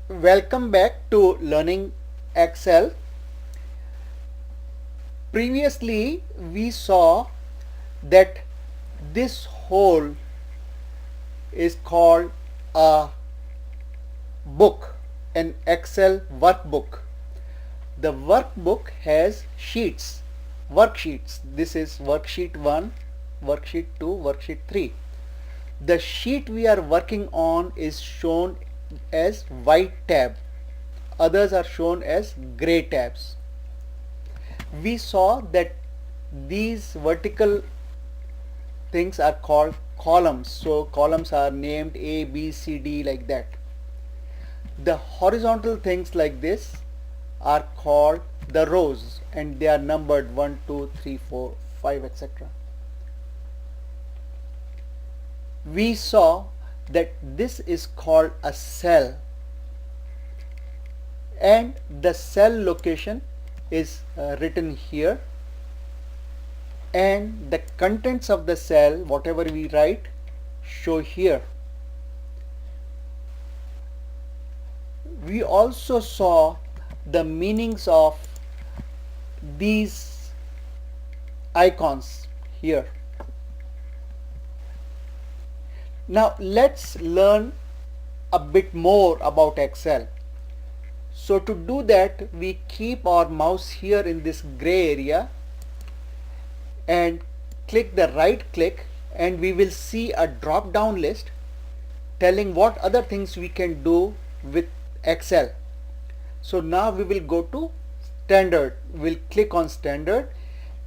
Welcome back to Learning Excel. Previously, we saw that this whole is called a book, an Excel workbook. The workbook has sheets, worksheets. This is worksheet 1, worksheet 2, worksheet 3. The sheet we are working on is shown as white tab. Others are shown as gray tabs. We saw that these vertical things are called columns. So columns are named A, B, C, D like that. The horizontal things like this are called the rows and they are numbered 1, 2, 3, 4, 5, etc. We saw that this is called a cell and the cell location is written here, and the contents of the cell, whatever we write, show here. We also saw the meanings of these icons here. Now let's learn a bit more about Excel. So to do that, we keep our mouse here in this gray area and click the right click, and we will see a drop down list telling what other things we can do with Excel. So now we will go to standard. We'll click on standard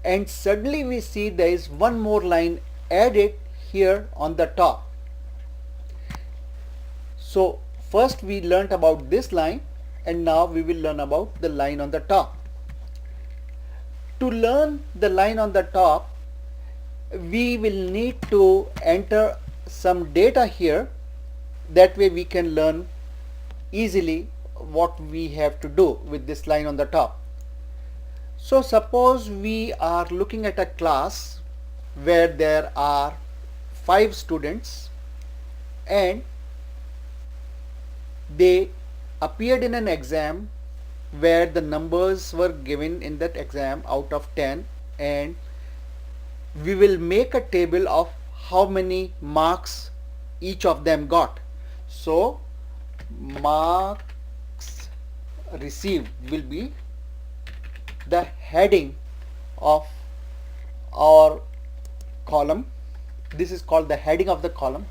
and suddenly we see there is one more line added here on the top. So first we learnt about this line and now we will learn about the line on the top. To learn the line on the top, we will need to enter some data here. That way we can learn easily what we have to do with this line on the top. So suppose we are looking at a class where there are 5 students and they appeared in an exam where the numbers were given in that exam out of 10, and we will make a table of how many marks each of them got. So marks received will be the heading of our column. This is called the heading of the column.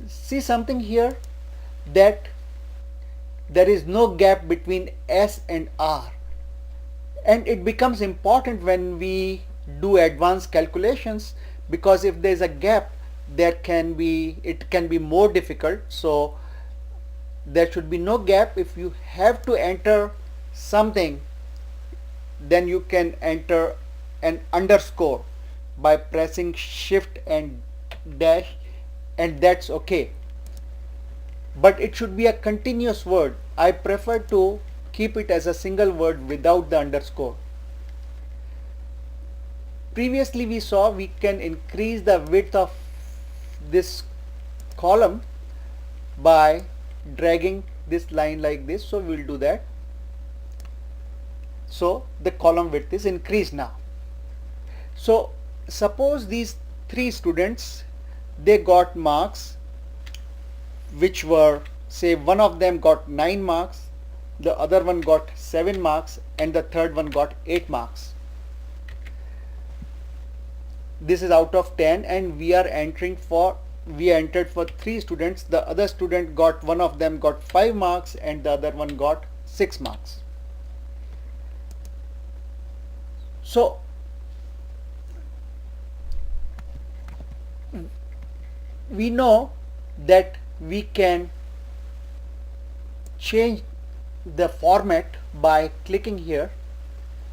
See something here, that there is no gap between S and R, and it becomes important when we do advanced calculations, because if there is a gap it can be more difficult. So there should be no gap. If you have to enter something, then you can enter an underscore by pressing shift and dash, and that's okay. But it should be a continuous word. I prefer to keep it as a single word without the underscore. Previously we saw we can increase the width of this column by dragging this line like this. So we'll do that. So the column width is increased now. So suppose these 3 students, they got marks which were, say, one of them got 9 marks, the other one got 7 marks, and the third one got 8 marks. This is out of 10, and we entered for 3 students. The other student got, one of them got 5 marks and the other one got 6 marks. So we know that we can change the format by clicking here.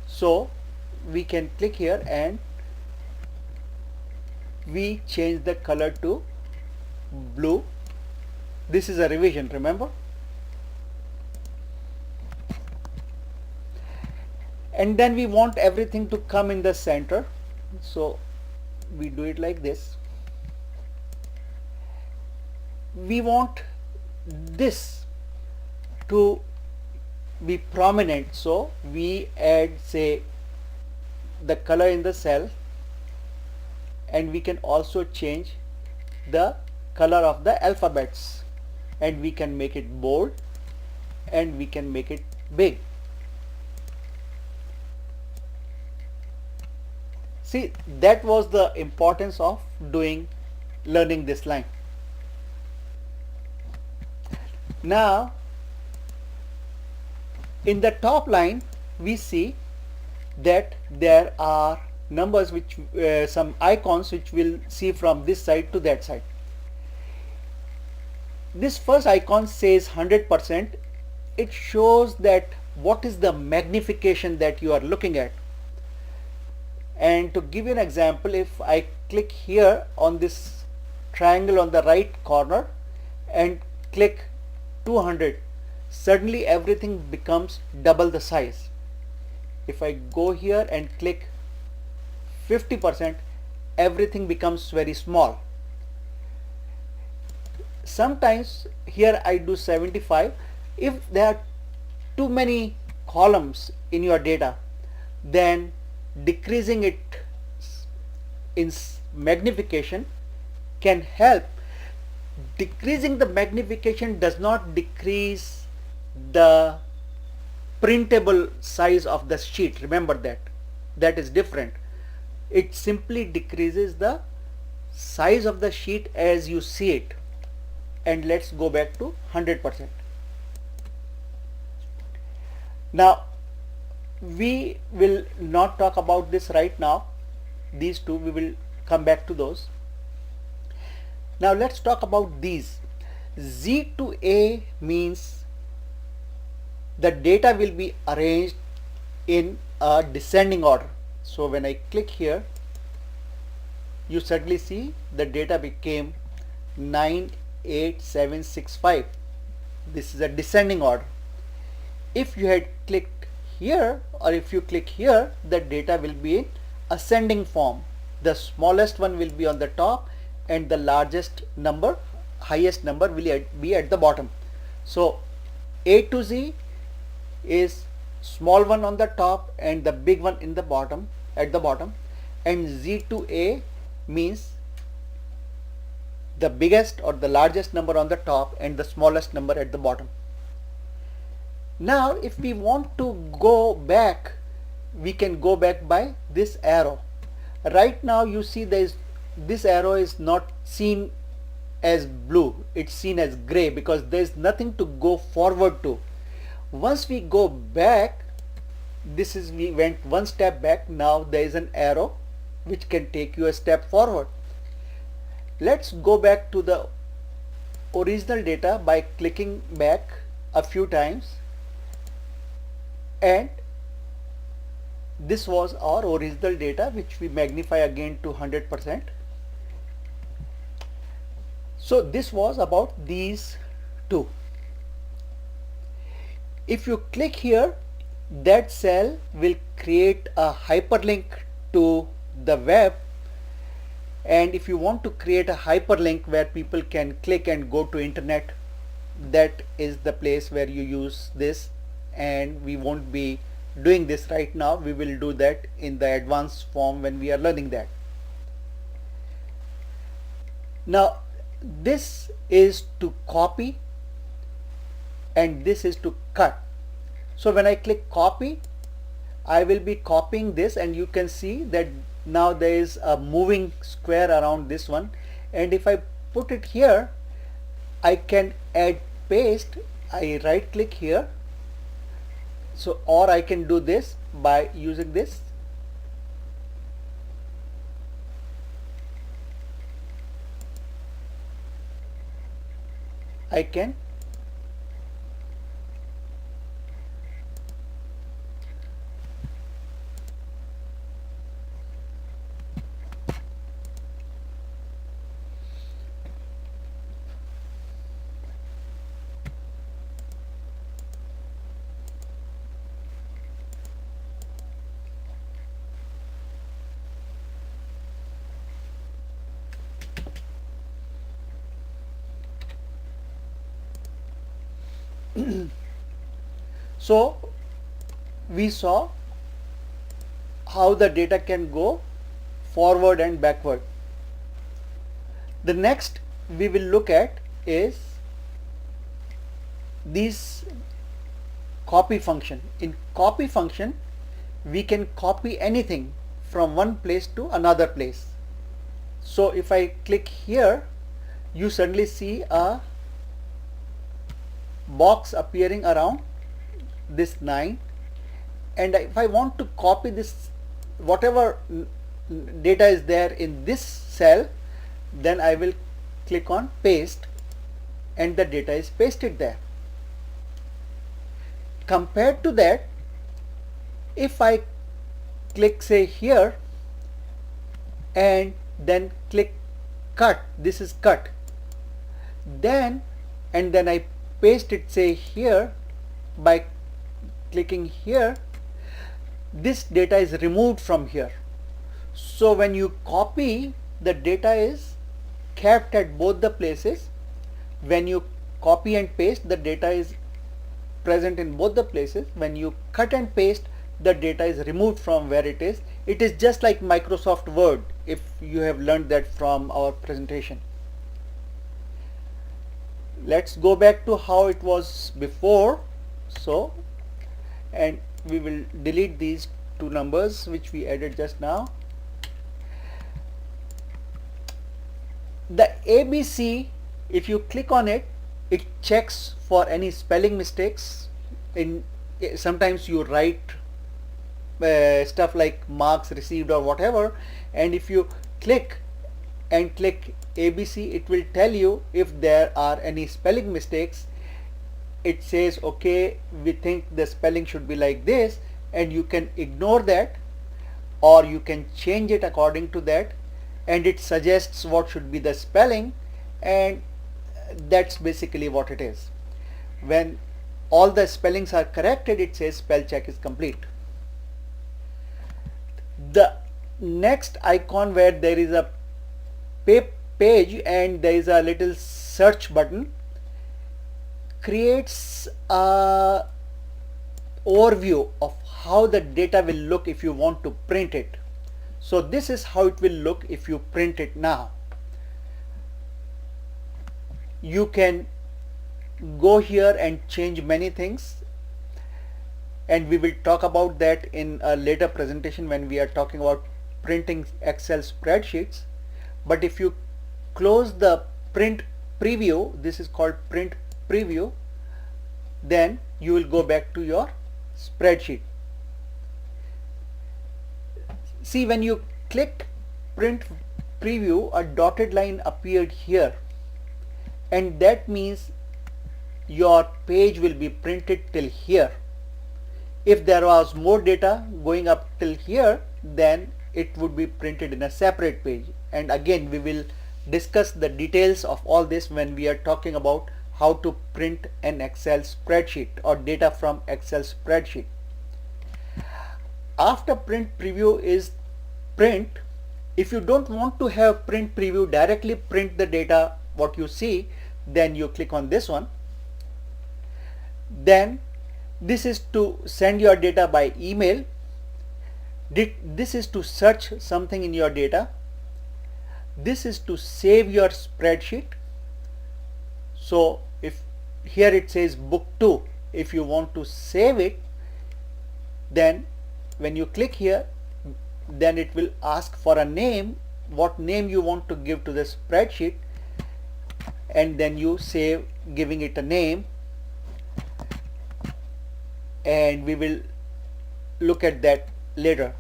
So we can click here and we change the color to blue. This is a revision, remember? And then we want everything to come in the center, so we do it like this. We want this to be prominent, so we add, say, the color in the cell, and we can also change the color of the alphabets, and we can make it bold and we can make it big. See, that was the importance of learning this line. Now in the top line we see that there are numbers which some icons which we'll see from this side to that side. This first icon says 100%. It shows that what is the magnification that you are looking at. And to give you an example, if I click here on this triangle on the right corner and click 200, suddenly everything becomes double the size. If I go here and click 50%, everything becomes very small. Sometimes here I do 75. If there are too many columns in your data, then decreasing it in magnification can help. Decreasing the magnification does not decrease the printable size of the sheet. Remember that is different. It simply decreases the size of the sheet as you see it. And let's go back to 100%. Now we will not talk about this right now. These two we will come back to those. Now let's talk about these. Z to A means the data will be arranged in a descending order. So when I click here, you suddenly see the data became 98765. This is a descending order. If you had clicked here, or if you click here, the data will be in ascending form. The smallest one will be on the top and the largest number, highest number will be at the bottom. So A to Z is small one on the top and the big one in the bottom, at the bottom, and Z to A means the biggest or the largest number on the top and the smallest number at the bottom. Now if we want to go back, we can go back by this arrow. Right now you see this arrow is not seen as blue, it's seen as gray because there is nothing to go forward to. Once we go back, we went one step back, now there is an arrow which can take you a step forward. Let's go back to the original data by clicking back a few times, and this was our original data which we magnify again to 100%. So this was about these two. If you click here, that cell will create a hyperlink to the web, and if you want to create a hyperlink where people can click and go to internet, that is the place where you use this, and we won't be doing this right now. We will do that in the advanced form when we are learning that. Now this is to copy and this is to cut. So when I click copy, I will be copying this, and you can see that now there is a moving square around this one, and if I put it here, I can add paste. I right click here, so, or I can do this by using this. I can So we saw how the data can go forward and backward. The next we will look at is this copy function. In copy function, we can copy anything from one place to another place. So if I click here, you suddenly see a box appearing around this 9, and if I want to copy this whatever data is there in this cell, then I will click on paste and the data is pasted there. Compared to that, if I click say here and then click cut, this is cut, then I paste it say here by clicking here, this data is removed from here. So when you copy, the data is kept at both the places. When you copy and paste, the data is present in both the places. When you cut and paste, the data is removed from where it is. It is just like Microsoft Word, if you have learned that from our presentation. Let's go back to how it was before. So, and we will delete these two numbers which we added just now. The ABC, if you click on it, it checks for any spelling mistakes. Sometimes you write stuff like marks received or whatever, and if you click ABC, it will tell you if there are any spelling mistakes. It says, okay, we think the spelling should be like this, and you can ignore that or you can change it according to that, and it suggests what should be the spelling, and that's basically what it is. When all the spellings are corrected, it says spell check is complete. The next icon where there is a page and there is a little search button creates a overview of how the data will look if you want to print it. So this is how it will look if you print it now. You can go here and change many things, and we will talk about that in a later presentation when we are talking about printing Excel spreadsheets. But if you close the print preview, this is called print preview, then you will go back to your spreadsheet. See, when you click print preview, a dotted line appeared here, and that means your page will be printed till here. If there was more data going up till here, then it would be printed in a separate page. And again, we will discuss the details of all this when we are talking about how to print an Excel spreadsheet or data from Excel spreadsheet. After print preview is print, if you don't want to have print preview directly print the data what you see, then you click on this one. Then this is to send your data by email. This is to search something in your data. This is to save your spreadsheet. So if here it says book 2, if you want to save it, then when you click here, then it will ask for a name, what name you want to give to the spreadsheet, and then you save giving it a name, and we will look at that later.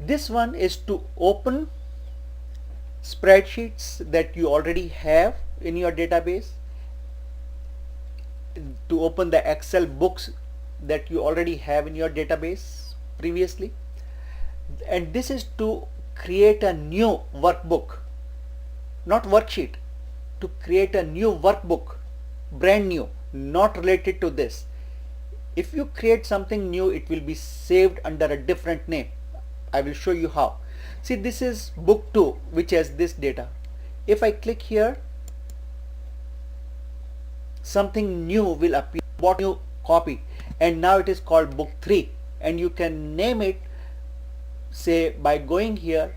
This one is to open spreadsheets that you already have in your database, to open the Excel books that you already have in your database previously, and this is to create a new workbook, not worksheet, to create a new workbook, brand new, not related to this. If you create something new, it will be saved under a different name. I will show you how. See, this is book 2 which has this data. If I click here something new will appear, what new copy, and now it is called book 3, and you can name it, say, by going here,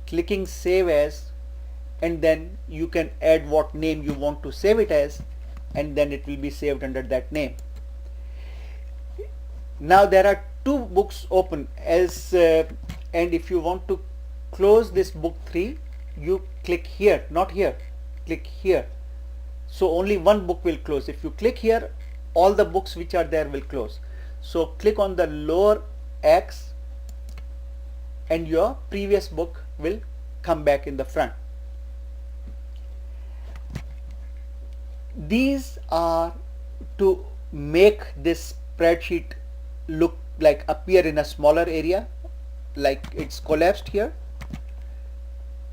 clicking save as, and then you can add what name you want to save it as, and then it will be saved under that name. Now there are two books open as and if you want to close this book 3, you click here, not here, click here. So only one book will close. If you click here, all the books which are there will close. So click on the lower X and your previous book will come back in the front. These are to make this spreadsheet look like appear in a smaller area, like it's collapsed here.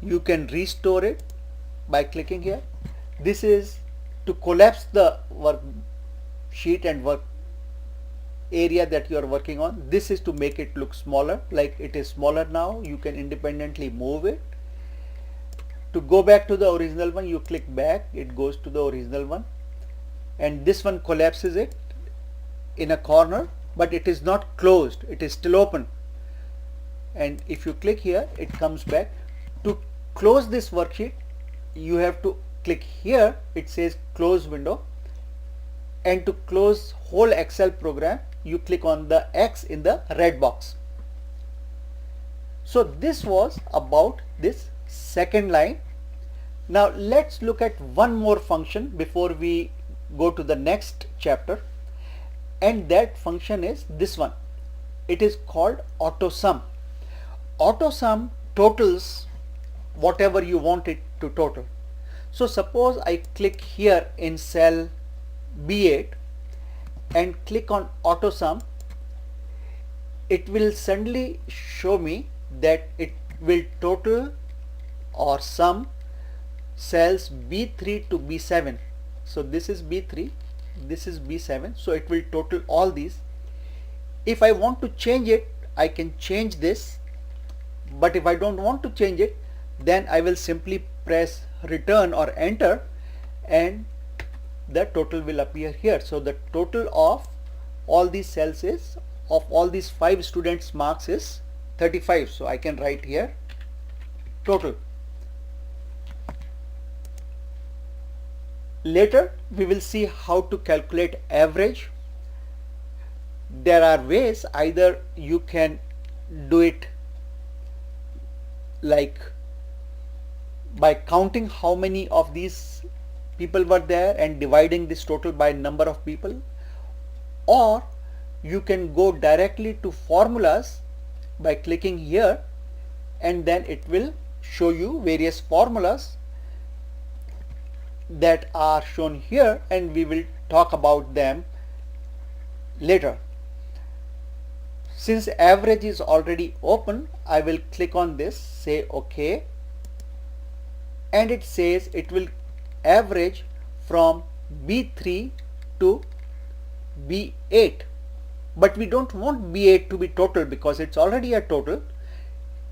You can restore it by clicking here. This is to collapse the worksheet and work area that you are working on. This is to make it look smaller, like it is smaller now. You can independently move it. To go back to the original one, you click back, it goes to the original one, and this one collapses it in a corner, but it is not closed, it is still open. And if you click here, it comes back. To close this worksheet, you have to click here, it says close window, and to close whole Excel program, you click on the X in the red box. So this was about this second line. Now let's look at one more function before we go to the next chapter, and that function is this one. It is called AutoSum. AutoSum totals whatever you want it to total. So suppose I click here in cell B8 and click on AutoSum, it will suddenly show me that it will total or sum cells B3 to B7. So this is B3, this is B7, so it will total all these. If I want to change it, I can change this, but if I don't want to change it, then I will simply press return or enter and the total will appear here. So the total of all these cells is, of all these 5 students marks is 35. So I can write here total. Later we will see how to calculate average. There are ways, either you can do it like by counting how many of these people were there and dividing this total by number of people, or you can go directly to formulas by clicking here, and then it will show you various formulas that are shown here, and we will talk about them later. Since average is already open, I will click on this, say OK, and it says it will average from B3 to B8, but we don't want B8 to be total because it's already a total.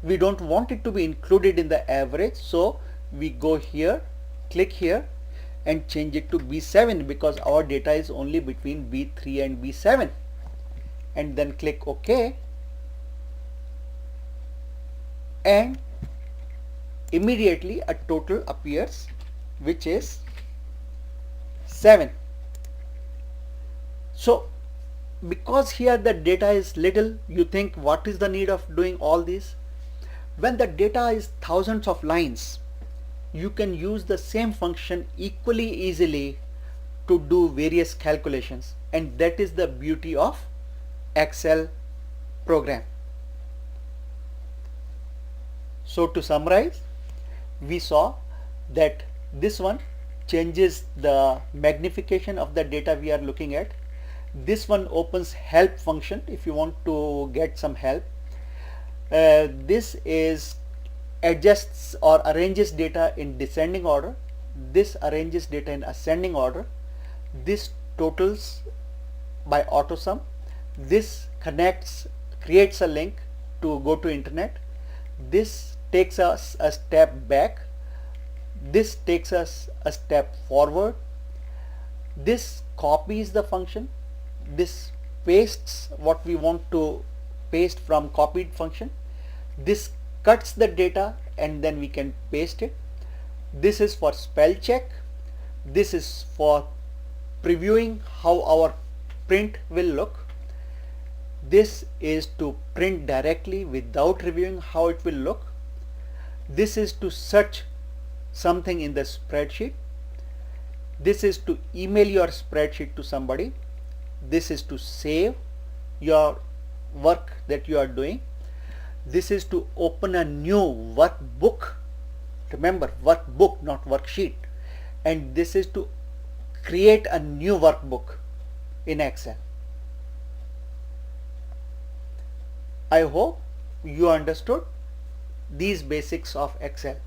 We don't want it to be included in the average, so we go here, click here and change it to B7 because our data is only between B3 and B7, and then click OK, and immediately a total appears which is 7. So because here the data is little, you think what is the need of doing all this? When the data is thousands of lines, you can use the same function equally easily to do various calculations, and that is the beauty of Excel program. So to summarize, we saw that this one changes the magnification of the data we are looking at. This one opens help function if you want to get some help. This is adjusts or arranges data in descending order. This arranges data in ascending order. This totals by AutoSum. This creates a link to go to internet. This takes us a step back. This takes us a step forward. This copies the function, this pastes what we want to paste from copied function, this cuts the data and then we can paste it. This is for spell check, this is for previewing how our print will look, this is to print directly without reviewing how it will look, this is to search something in the spreadsheet, this is to email your spreadsheet to somebody, this is to save your work that you are doing, this is to open a new workbook, remember workbook not worksheet, and this is to create a new workbook in Excel. I hope you understood these basics of Excel.